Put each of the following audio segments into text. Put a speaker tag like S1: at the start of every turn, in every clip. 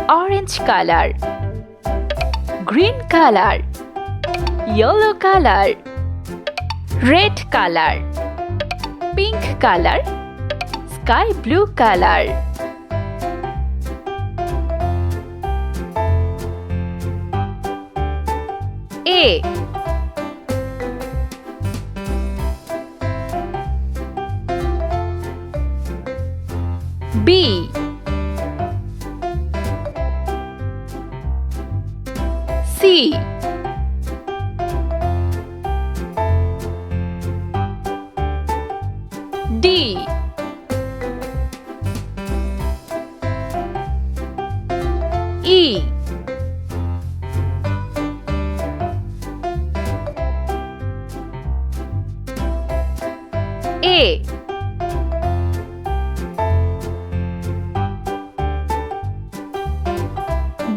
S1: orange color, green color, yellow color, red color, pink color, sky blue color. A B C D E A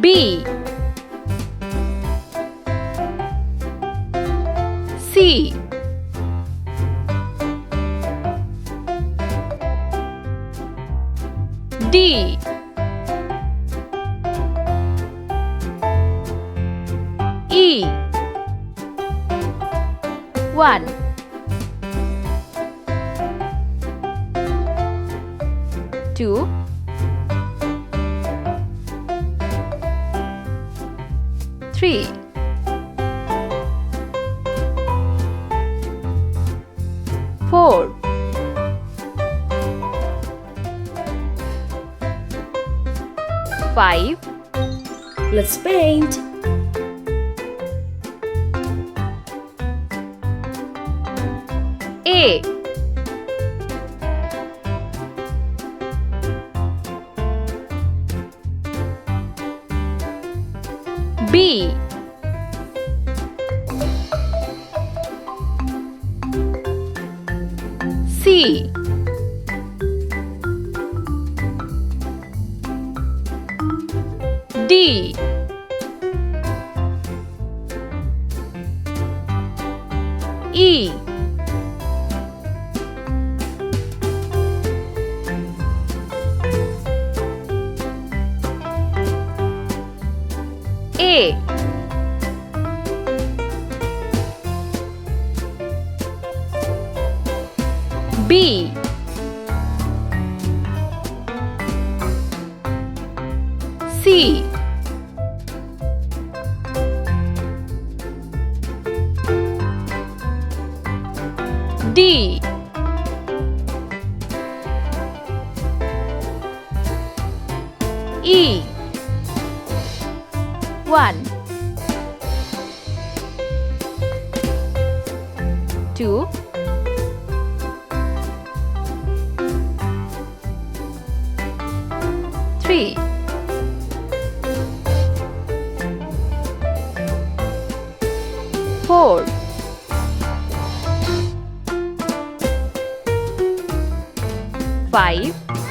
S1: B C D E 1 2 3 4 5
S2: Let's paint.
S1: A B C D E A B C D E 1 2 3 4 5